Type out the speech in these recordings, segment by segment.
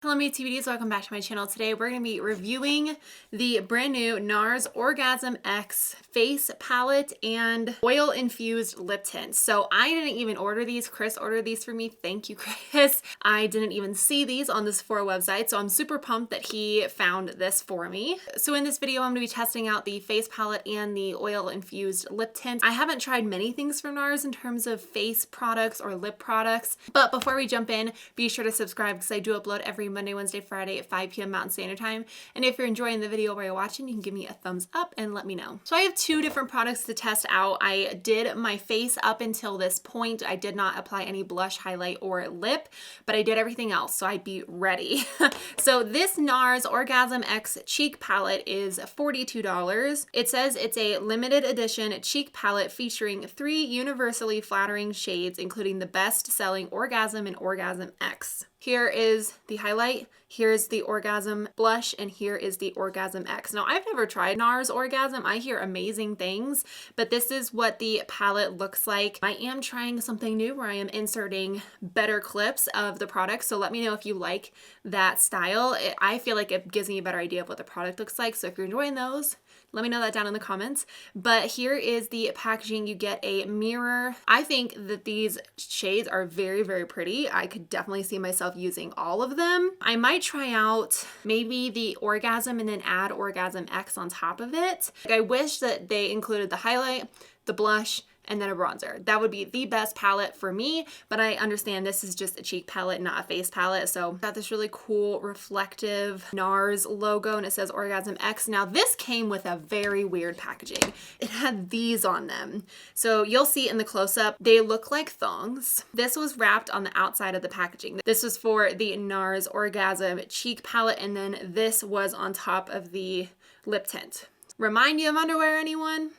Hello me TBDs, welcome back to my channel. Today we're going to be reviewing the brand new Nars Orgasm X face palette and oil infused lip tint. So I didn't even order these. Chris ordered these for me. Thank you, Chris. I didn't even see these on the Sephora website, so I'm super pumped that he found this for me. So in this video I'm going to be testing out the face palette and the oil infused lip tint. I haven't tried many things from Nars in terms of face products or lip products, but before we jump in, be sure to subscribe because I do upload every Monday, Wednesday, Friday at 5 p.m. Mountain Standard Time. And if you're enjoying the video while you're watching, you can give me a thumbs up and let me know. So I have two different products to test out. I did my face up until this point. I did not apply any blush, highlight, or lip, but I did everything else, so I'd be ready. So this Nars Orgasm X cheek palette is $42. It says it's a limited edition cheek palette featuring 3 universally flattering shades, including the best-selling Orgasm and Orgasm X. Here is the highlight, here's the Orgasm blush, and here is the Orgasm X. Now, I've never tried Nars Orgasm. I hear amazing things, but this is what the palette looks like. I am trying something new where I am inserting better clips of the product, so let me know if you like that style. I feel like it gives me a better idea of what the product looks like, so if you're enjoying those, let me know that down in the comments. But here is the packaging. You get a mirror. I think that these shades are very, very pretty. I could definitely see myself using all of them. I might try out maybe the Orgasm and then add Orgasm X on top of it. I wish that they included the highlight, the blush, and then a bronzer. That would be the best palette for me, but I understand this is just a cheek palette, not a face palette. So got this really cool reflective Nars logo and it says Orgasm X. Now this came with a very weird packaging. It had these on them. So you'll see in the close-up, they look like thongs. This was wrapped on the outside of the packaging. This was for the Nars Orgasm cheek palette, and then this was on top of the lip tint. Remind you of underwear, anyone?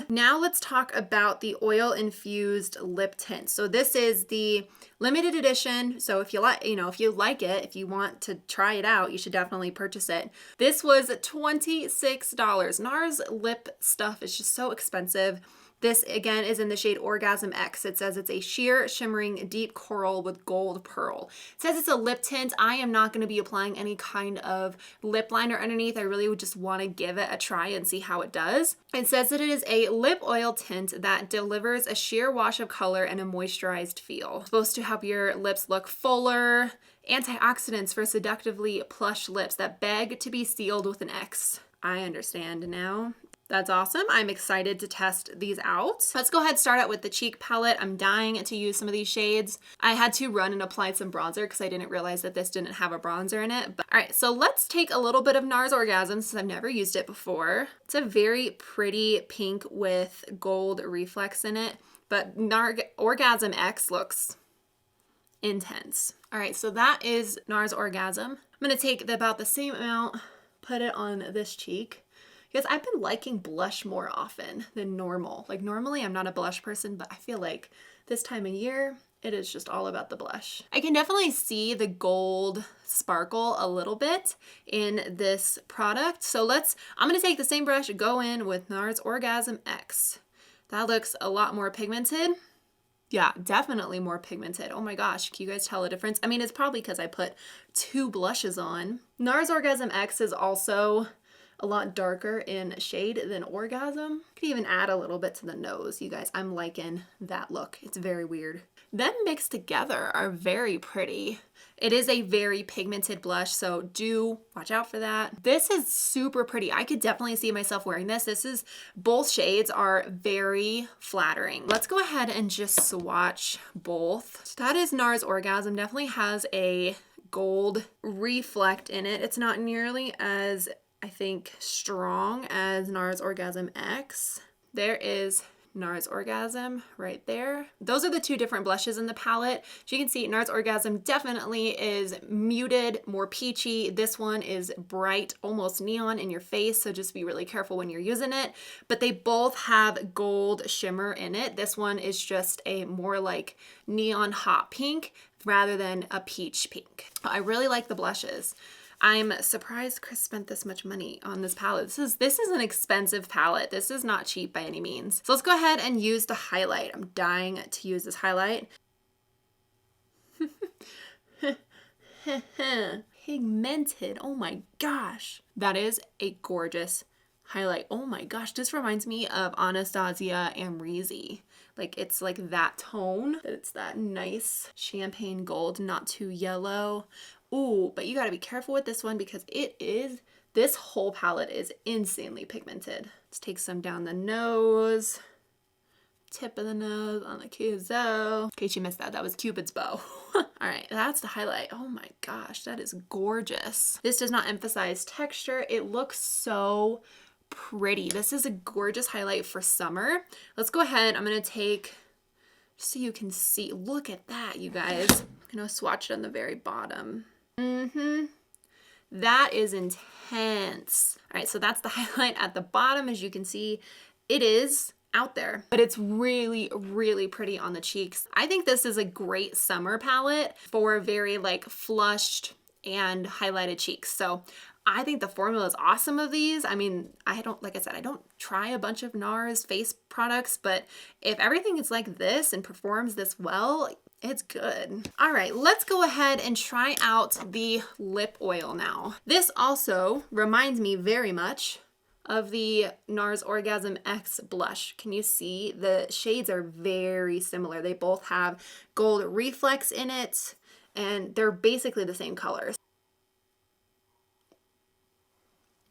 Now let's talk about the oil infused lip tint. So this is the limited edition. So if you like, if you like it, if you want to try it out, you should definitely purchase it. This was $26. Nars lip stuff is just so expensive. This again is in the shade Orgasm X. It says it's a sheer shimmering deep coral with gold pearl. It says it's a lip tint. I am not going to be applying any kind of lip liner underneath. I really would just want to give it a try and see how it does. It says that it is a lip oil tint that delivers a sheer wash of color and a moisturized feel. It's supposed to help your lips look fuller. Antioxidants for seductively plush lips that beg to be sealed with an X. I understand now. That's awesome. I'm excited to test these out. Let's go ahead and start out with the cheek palette. I'm dying to use some of these shades. I had to run and apply some bronzer because I didn't realize that this didn't have a bronzer in it. But all right, so let's take a little bit of Nars Orgasm since I've never used it before. It's a very pretty pink with gold reflex in it, but Orgasm X looks intense. All right, so that is Nars Orgasm. I'm gonna take about the same amount, put it on this cheek. Because I've been liking blush more often than normal. Like normally I'm not a blush person, but I feel like this time of year, it is just all about the blush. I can definitely see the gold sparkle a little bit in this product. So I'm gonna take the same brush, go in with Nars Orgasm X. That looks a lot more pigmented. Yeah, definitely more pigmented. Oh my gosh, can you guys tell the difference? I mean, it's probably because I put 2 blushes on. Nars Orgasm X is also a lot darker in shade than Orgasm. Could even add a little bit to the nose. You guys, I'm liking that look. It's very weird. Them mixed together are very pretty. It is a very pigmented blush, so do watch out for that. This is super pretty. I could definitely see myself wearing this. Both shades are very flattering. Let's go ahead and just swatch both. That is Nars Orgasm. Definitely has a gold reflect in it. It's not nearly as, I think, strong as Nars Orgasm X. There is Nars Orgasm right there. Those are the 2 different blushes in the palette. As you can see, Nars Orgasm definitely is muted, more peachy. This one is bright, almost neon in your face, so just be really careful when you're using it. But they both have gold shimmer in it. This one is just a more like neon hot pink rather than a peach pink. I really like the blushes. I'm surprised Chris spent this much money on this palette. This is an expensive palette. This is not cheap by any means. So let's go ahead and use the highlight. I'm dying to use this highlight. pigmented. Oh my gosh. That is a gorgeous highlight. Oh my gosh, this reminds me of Anastasia Amrezy. Like it's like that tone, that it's that nice champagne gold, not too yellow. Ooh, but you gotta be careful with this one because this whole palette is insanely pigmented. Let's take some down the nose, tip of the nose on the Cuzo. In case you missed that, that was Cupid's bow. All right, that's the highlight. Oh my gosh, that is gorgeous. This does not emphasize texture. It looks so pretty. This is a gorgeous highlight for summer. Let's go ahead. I'm gonna take, just so you can see, look at that, you guys. I'm gonna swatch it on the very bottom. That is intense. All right, so that's the highlight at the bottom. As you can see, it is out there, but it's really, really pretty on the cheeks. I think this is a great summer palette for very like flushed and highlighted cheeks. So I think the formula is awesome of these. I mean, like I said, I don't try a bunch of NARS face products, but if everything is like this and performs this well, it's good. All right, let's go ahead and try out the lip oil now. This also reminds me very much of the Nars Orgasm X blush. Can you see? The shades are very similar. They both have gold reflex in it, and they're basically the same colors.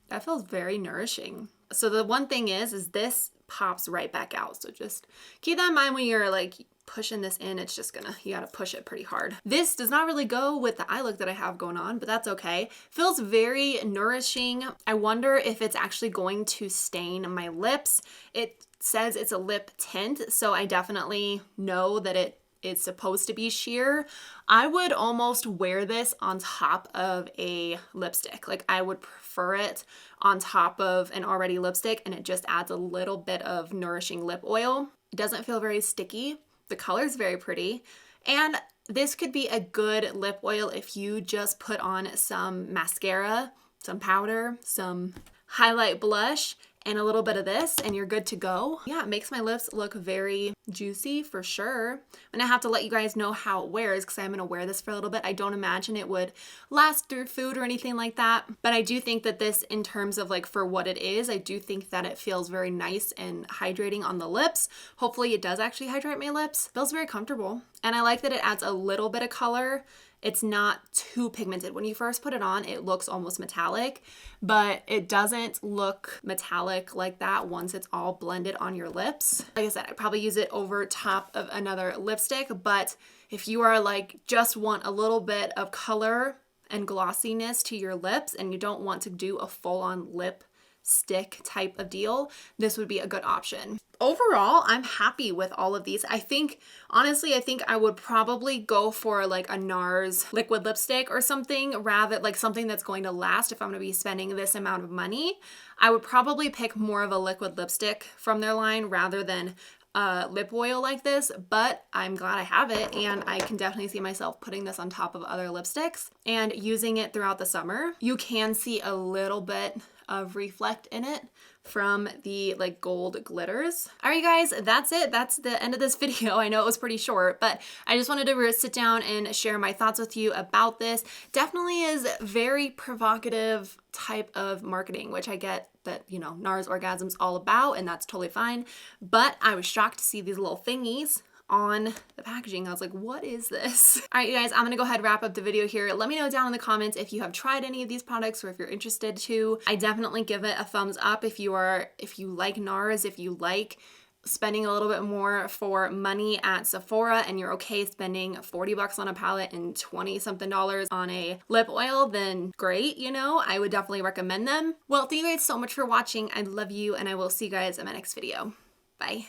That feels very nourishing. So the one thing is this pops right back out. So just keep that in mind when you're like pushing this in. It's just you gotta push it pretty hard. This does not really go with the eye look that I have going on, but that's okay. Feels very nourishing. I wonder if it's actually going to stain my lips. It says it's a lip tint, so I definitely know that it's supposed to be sheer. I would almost wear this on top of a lipstick. Like I would prefer it on top of an already lipstick, and it just adds a little bit of nourishing lip oil. It doesn't feel very sticky. The color is very pretty. And this could be a good lip oil if you just put on some mascara, some powder, some highlight blush, and a little bit of this, and you're good to go. Yeah, it makes my lips look very juicy for sure. I'm gonna have to let you guys know how it wears because I'm gonna wear this for a little bit. I don't imagine it would last through food or anything like that, but I do think that this, in terms of like for what it is, I do think that it feels very nice and hydrating on the lips. Hopefully it does actually hydrate my lips. Feels very comfortable. And I like that it adds a little bit of color. It's not too pigmented. When you first put it on, it looks almost metallic, but it doesn't look metallic like that once it's all blended on your lips. Like I said, I'd probably use it over top of another lipstick, but if you are like, just want a little bit of color and glossiness to your lips and you don't want to do a full-on lip stick type of deal, this would be a good option. Overall, I'm happy with all of these. Honestly, I think I would probably go for like a NARS liquid lipstick or something, rather like something that's going to last. If I'm going to be spending this amount of money, I would probably pick more of a liquid lipstick from their line rather than lip oil like this, but I'm glad I have it, and I can definitely see myself putting this on top of other lipsticks and using it throughout the summer. You can see a little bit of reflect in it from the like gold glitters. All right, guys, that's it. That's the end of this video. I know it was pretty short, but I just wanted to sit down and share my thoughts with you about this. Definitely is very provocative type of marketing, which I get that, you know, Nars Orgasm's all about, and that's totally fine. But I was shocked to see these little thingies on the packaging. I was like, what is this? All right, you guys, I'm gonna go ahead and wrap up the video here. Let me know down in the comments if you have tried any of these products or if you're interested to. I definitely give it a thumbs up if you like NARS, if you like spending a little bit more for money at Sephora and you're okay spending 40 bucks on a palette and 20 something dollars on a lip oil, then great, you know, I would definitely recommend them. Well, thank you guys so much for watching. I love you, and I will see you guys in my next video. Bye.